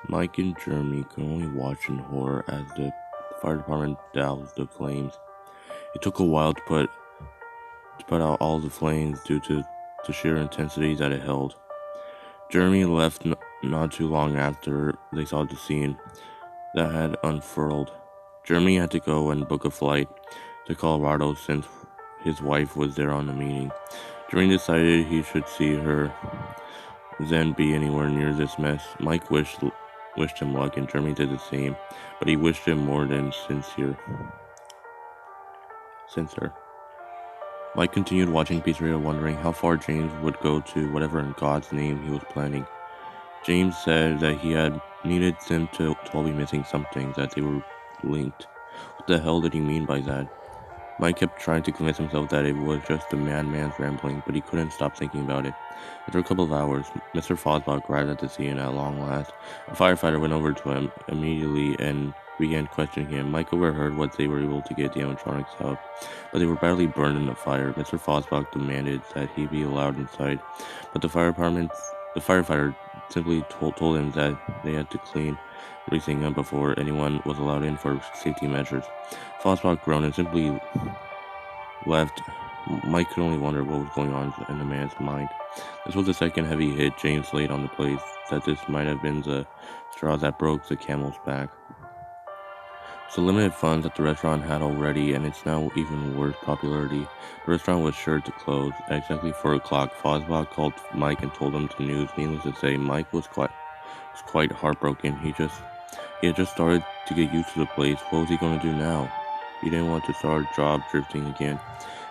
Mike and Jeremy could only watch in horror as the fire department doused the flames. It took a while to put out all the flames due to the sheer intensity that it held. Jeremy left not too long after they saw the scene that had unfurled. Jeremy had to go and book a flight to Colorado since his wife was there on the meeting. Jeremy decided he should see her then be anywhere near this mess. Mike wished him luck, and Jeremy did the same, but he wished him more than sincere. Mike continued watching Pizzeria, wondering how far James would go to whatever in God's name he was planning. James said that he had needed them to all be missing something, that they were linked. What the hell did he mean by that? Mike kept trying to convince himself that it was just a madman's rambling, but he couldn't stop thinking about it. After a couple of hours, Mr. Fosbach arrived at the scene at long last. A firefighter went over to him immediately and began questioning him. Mike overheard what they were able to get the animatronics out, but they were badly burned in the fire. Mr. Fosbach demanded that he be allowed inside, but the firefighter simply told him that they had to clean everything up before anyone was allowed in for safety measures. Fosbach groaned and simply left. Mike could only wonder what was going on in the man's mind. This was the second heavy hit James laid on the place, that this might have been the straw that broke the camel's back. So limited funds that the restaurant had already, and its now even worse popularity. The restaurant was sure to close. At exactly 4 o'clock, Fosbach called Mike and told him the news. Needless to say, Mike was quite heartbroken. He had just started to get used to the place. What was he going to do now? He didn't want to start job drifting again.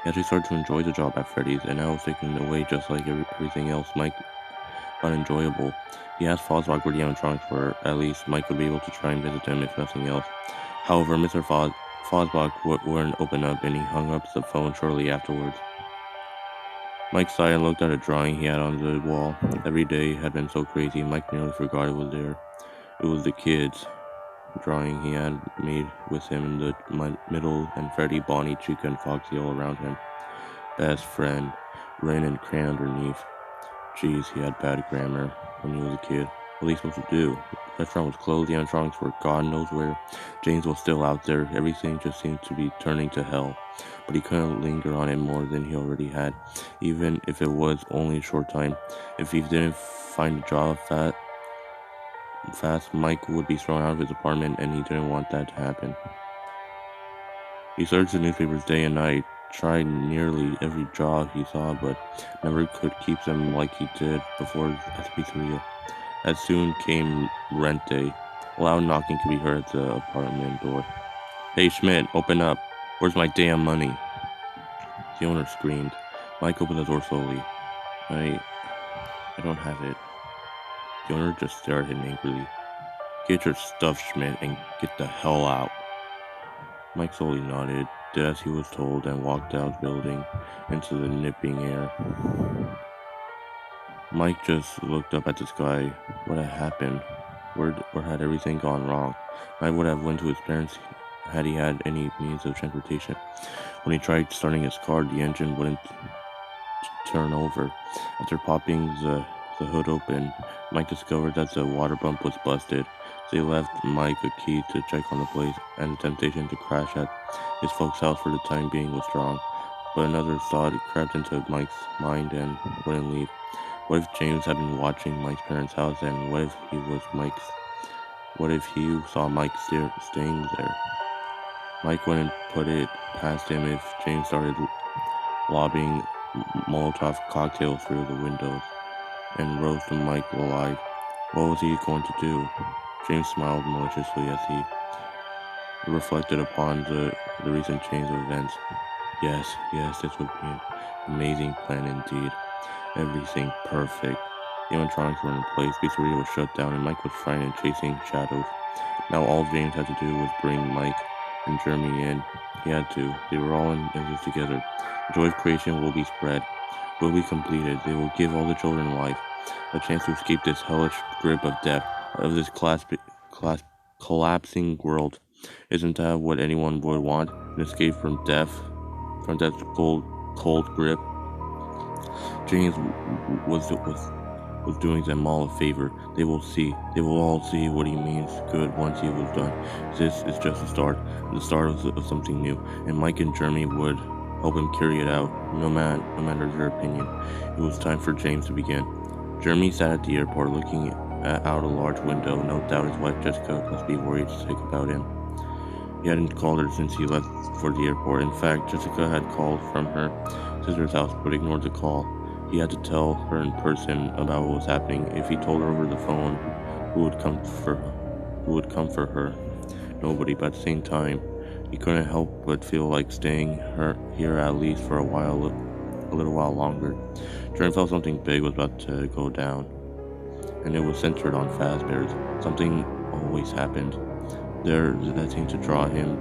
He actually started to enjoy the job at Freddy's, and now it was taken away just like everything else Mike found enjoyable. He asked Fosbach where the animatronics were. At least Mike would be able to try and visit them if nothing else. However, Mr. Fosbach wouldn't open up, and he hung up the phone shortly afterwards. Mike sighed and looked at a drawing he had on the wall. Every day had been so crazy, Mike nearly forgot it was there. It was the kids' drawing he had made with him in the middle, and Freddy, Bonnie, Chica, and Foxy all around him. Best friend, Ren and Cran underneath. Jeez, he had bad grammar when he was a kid. What was he supposed to do? The restaurant was closed, the animatronics were God knows where. James was still out there. Everything just seemed to be turning to hell. But he couldn't linger on it more than he already had, even if it was only a short time. If he didn't find a job fast, Mike would be thrown out of his apartment, and he didn't want that to happen. He searched the newspapers day and night, tried nearly every job he saw, but never could keep them like he did before at the pizzeria. As soon came rent day. Loud knocking could be heard at the apartment door. "Hey Schmidt, open up. Where's my damn money?" The owner screamed. Mike opened the door slowly. I don't have it." The owner just stared at him angrily. "Get your stuff, Schmidt, and get the hell out." Mike slowly nodded, did as he was told, and walked down the building into the nipping air. Mike just looked up at the sky. What had happened? Where had everything gone wrong? Mike would have went to his parents had he had any means of transportation. When he tried starting his car, the engine wouldn't turn over. After popping the hood open, Mike discovered that the water pump was busted. So he left Mike a key to check on the place, and the temptation to crash at his folks' house for the time being was strong. But another thought crept into Mike's mind and wouldn't leave. What if James had been watching Mike's parents' house, and what if he saw Mike staying there? Mike wouldn't put it past him if James started lobbing Molotov cocktails through the windows and roast Mike alive. What was he going to do? James smiled maliciously as he reflected upon the recent change of events. Yes, this would be an amazing plan indeed. Everything perfect. The animatronics were in place, pizzeria was shut down, and Mike was frightened and chasing shadows. Now all James had to do was bring Mike and Jeremy in. He had to. They were all in this together. The joy of creation will be spread, will be completed. They will give all the children life, a chance to escape this hellish grip of death, of this collapsing world. Isn't that what anyone would want? An escape from death's cold grip? James was was doing them all a favor. They will all see what he means good once he was done. This is just the start of something new, and Mike and Jeremy would help him carry it out, no matter their opinion. It was time for James to begin. Jeremy sat at the airport looking out a large window. No doubt his wife Jessica must be worried sick about him. He hadn't called her since he left for the airport. In fact, Jessica had called from her sister's house but ignored the call. He had to tell her in person about what was happening. If he told her over the phone, who would come for her? Nobody. But at the same time, he couldn't help but feel like staying here at least for a little while longer. Jeremy felt something big was about to go down, and it was centered on Fazbear's. Something always happened. That seemed to draw him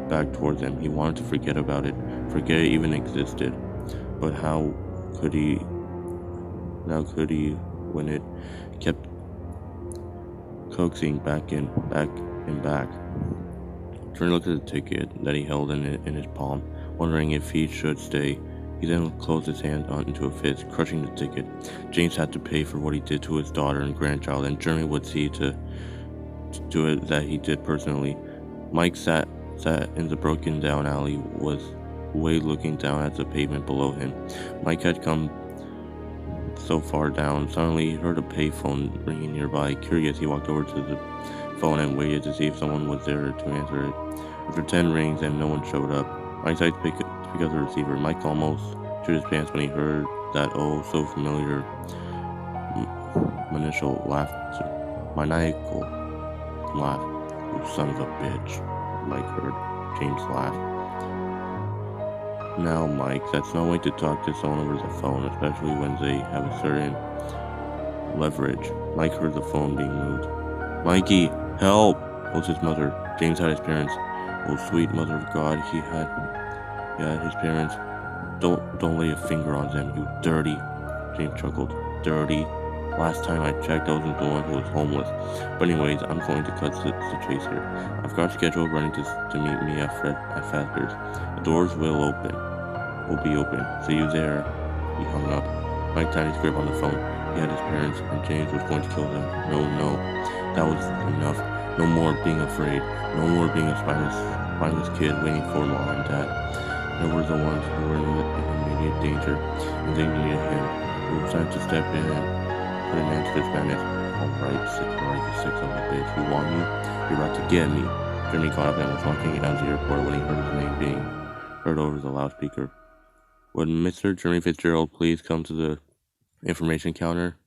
back towards him. He wanted to forget about it, forget it even existed. But how could he when it kept coaxing back and back? Jeremy looked at the ticket that he held in his palm, wondering if he should stay. He then closed his hand into a fist, crushing the ticket. James had to pay for what he did to his daughter and grandchild, and Jeremy would see to do it that he did personally. Mike sat in the broken down alley, was way looking down at the pavement below him. Mike had come so far down. Suddenly he heard a payphone ringing nearby. Curious, he walked over to the phone and waited to see if someone was there to answer it. After 10 rings and no one showed up, Mike tried to pick up the receiver. Mike almost shit his pants when he heard that so familiar maniacal laugh. You son of a bitch, Mike heard James laugh. Now, Mike, that's no way to talk to someone over the phone, especially when they have a certain leverage. Mike heard the phone being moved. Mikey, help! It was his mother. James had his parents. Oh, sweet mother of God, he had his parents. Don't lay a finger on them, you dirty. James chuckled. Dirty. Last time I checked, I wasn't the one who was homeless. But anyways, I'm going to cut the chase here. I've got a schedule running to meet me at Fazbear's. The doors will be open. See you there. He hung up. Mike tied his grip on the phone. He had his parents, and James was going to kill them. No. That was enough. No more being afraid. No more being a spineless kid waiting for mom and dad. They were the ones who were in immediate danger, and they needed him. It was time to step in and put an end to this madness. Alright, you sick son of a bitch. You want me? You're about to get me. Jeremy got up and was walking out of the airport when he heard his name being heard over the loudspeaker. Would Mr. Jeremy Fitzgerald please come to the information counter?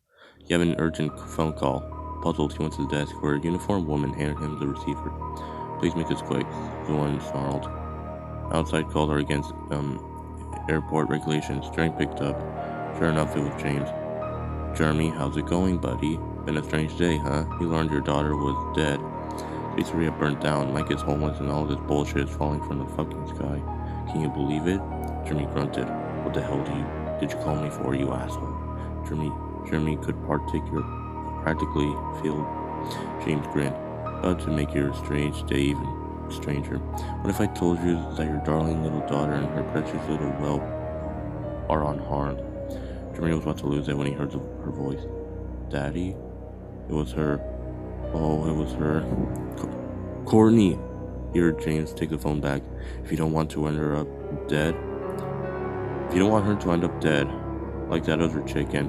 You have an urgent phone call. Puzzled, he went to the desk where a uniformed woman handed him the receiver. Please make this quick, the one snarled. Outside called are against airport regulations. Jeremy picked up. Sure enough, it was James. Jeremy, how's it going, buddy? Been a strange day, huh? You learned your daughter was dead. Pizzeria burnt down. Mike is homeless and all this bullshit is falling from the fucking sky. Can you believe it? Jeremy grunted. What the hell did you call me for, you asshole? Jeremy could practically feel James' grin. About to make your strange day even stranger. What if I told you that your darling little daughter and her precious little whelp are unharmed? Jeremy was about to lose it when he heard her voice. Daddy? It was her. Oh, it was her. Courtney! He heard James take the phone back. If you don't want to end her up dead. If you don't want her to end up dead, like that other chicken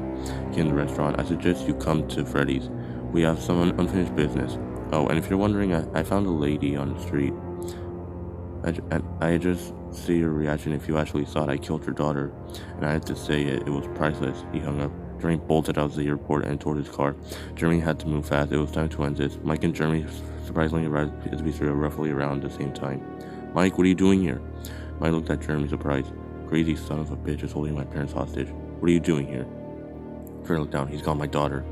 in the restaurant, I suggest you come to Freddy's. We have some unfinished business. Oh, and if you're wondering, I found a lady on the street. I just see your reaction if you actually thought I killed your daughter. And I had to say it was priceless. He hung up. Jeremy bolted out of the airport and toward his car. Jeremy had to move fast. It was time to end this. Mike and Jeremy surprisingly arrived at the pizzeria roughly around the same time. Mike, what are you doing here? Mike looked at Jeremy surprised. Crazy son of a bitch is holding my parents hostage. What are you doing here? Jeremy looked down. He's got my daughter.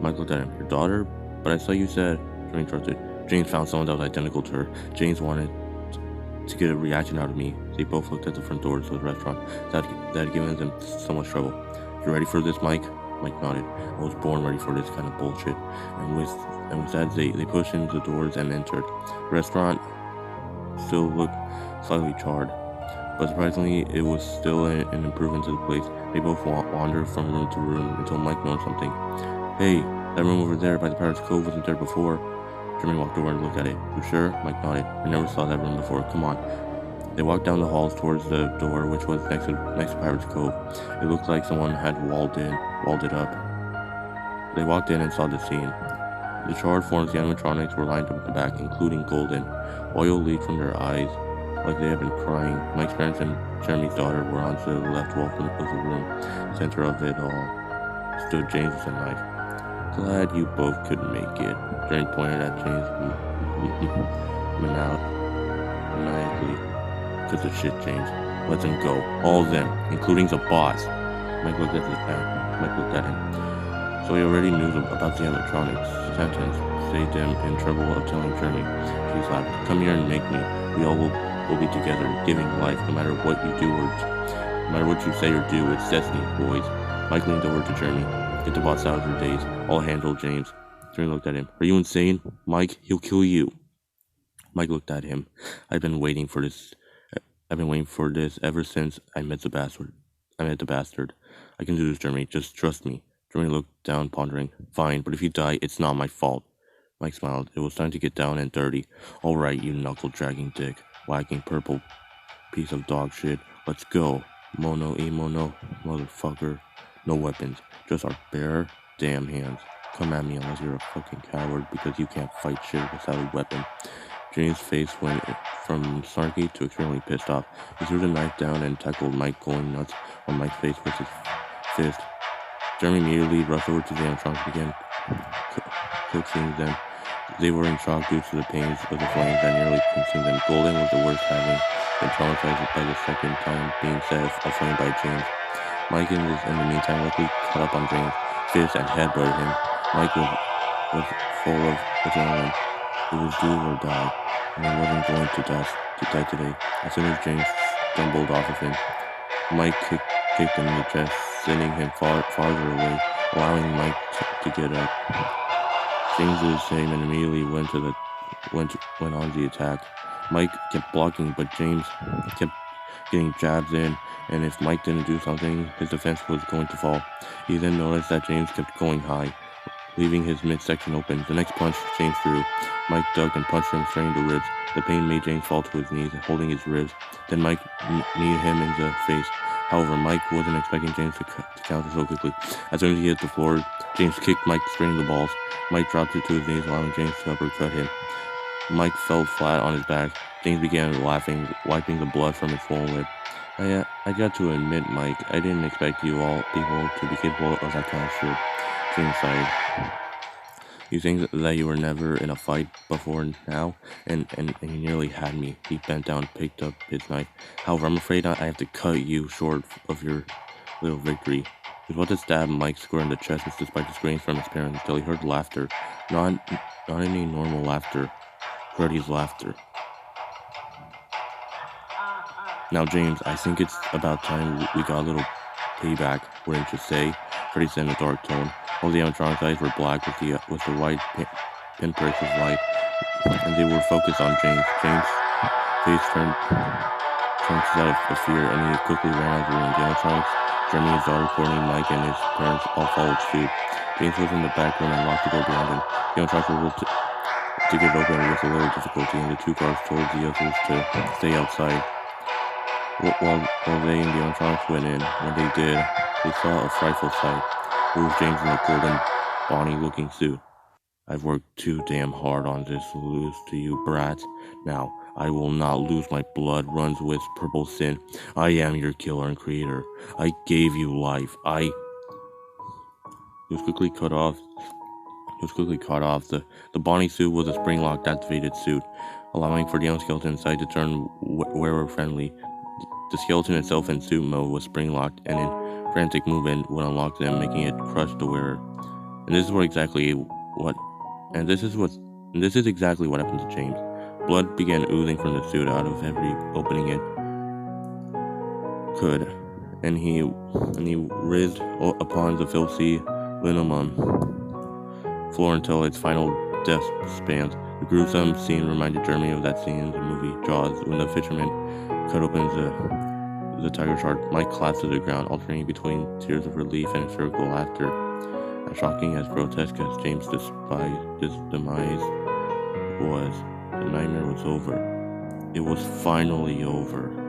Mike looked at him. Your daughter? But I thought you said... Jeremy interrupted. James found someone that was identical to her. James wanted to get a reaction out of me. They both looked at the front doors of the restaurant that had given them so much trouble. You ready for this, Mike? Mike nodded. I was born ready for this kind of bullshit. And with that, they pushed into the doors and entered. The restaurant still looked slightly charred, but surprisingly, it was still an improvement to the place. They both wandered from room to room until Mike noticed something. Hey, that room over there by the Pirate's Cove wasn't there before. Jeremy walked over and looked at it. You sure? Mike nodded. I never saw that room before. Come on. They walked down the halls towards the door, which was next to Pirate's Cove. It looked like someone had walled it up. They walked in and saw the scene. The charred forms of the animatronics were lined up at the back, including Golden. Oil leaked from their eyes, like they had been crying. Mike's parents and Jeremy's daughter were on the left wall of the room. The center of it all stood James with a knife. Glad you both could make it. Jeremy pointed at James maniacally. Good the shit, James. Let them go. All of them, including the boss. Mike looked at him. So he already knew about the animatronics. Sentence saved him in trouble of telling Jeremy. He laughed. Come here and make me. We all will be together, giving life, no matter what you do or no matter what you say or do. It's destiny, boys. Mike leaned over to Jeremy. Get the boss out of your days. I'll handle James. Jeremy looked at him. Are you insane? Mike, he'll kill you. Mike looked at him. I've been waiting for this ever since I met the bastard. I can do this, Jeremy. Just trust me. Jeremy looked down, pondering. Fine, but if you die, it's not my fault. Mike smiled. It was time to get down and dirty. All right, you knuckle-dragging dick. Wagging purple piece of dog shit. Let's go. Mono, motherfucker. No weapons. Just our bare damn hands. Come at me unless you're a fucking coward because you can't fight shit without a weapon. James' face went from snarky to extremely pissed off. He threw the knife down and tackled Mike, going nuts on Mike's face with his fist. Jeremy immediately rushed over to the animatronics and began coaxing them. They were in shock due to the pains of the flames that nearly consumed them. Golden was the worst, having been traumatized by the second time being set aflame by James. Mike, in the meantime, luckily caught up on James' fist and headbutted him. Mike was full of adrenaline. It was do or die, and he wasn't going to die today. As soon as James stumbled off of him, Mike kicked him in the chest, sending him farther away, allowing Mike to get up. James did the same and immediately went on the attack. Mike kept blocking, but James kept getting jabs in, and if Mike didn't do something, his defense was going to fall. He then noticed that James kept going high, leaving his midsection open. The next punch James threw, Mike ducked and punched him straight in the ribs. The pain made James fall to his knees, holding his ribs. Then Mike kneed him in the face. However, Mike wasn't expecting James to counter so quickly. As soon as he hit the floor, James kicked Mike straight in the balls. Mike dropped to his knees, allowing James to uppercut him. Mike fell flat on his back. James began laughing, wiping the blood from his swollen lip. I got to admit, Mike, I didn't expect you all people to be capable of that kind of shit. James sighed. You think that you were never in a fight before now, and you nearly had me. He bent down and picked up his knife. However, I'm afraid I have to cut you short of your little victory. He was about to stab Mike square in the chest, despite the screams from his parents, until he heard laughter. Not any normal laughter. Freddy's laughter. Now, James, I think it's about time we got a little payback, wouldn't you say? Freddy said in a dark tone. All the animatronics' eyes were black with the white pinpricks of light, and they were focused on James. James' face turned out of fear, and he quickly ran out of the room. The animatronics, Jeremy, his daughter, Courtney, Mike, and his parents all followed suit. James was in the back room and locked the door behind him. The animatronics were able to get open with a little difficulty, and the two guards told the others to stay outside. While they and the animatronics went in, when they did, they saw a frightful sight. It was James in a golden, Bonnie-looking suit. I've worked too damn hard on this, lose to you brats. Now, I will not lose. My blood runs with purple sin. I am your killer and creator. I gave you life. He was quickly cut off. The Bonnie suit was a spring-locked activated suit, allowing for the skeleton inside to turn wearer-friendly. The skeleton itself in suit mode was spring-locked, and in frantic movement would unlock them, making it crush the wearer. And this is exactly what happened to James. Blood began oozing from the suit out of every opening it could, and he writhed upon the filthy linoleum floor until its final death spans. The gruesome scene reminded Jeremy of that scene in the movie Jaws, when the fisherman cut open the tiger shark, Mike collapsed to the ground, alternating between tears of relief and hysterical laughter. As shocking, as grotesque as James' demise was, the nightmare was over. It was finally over.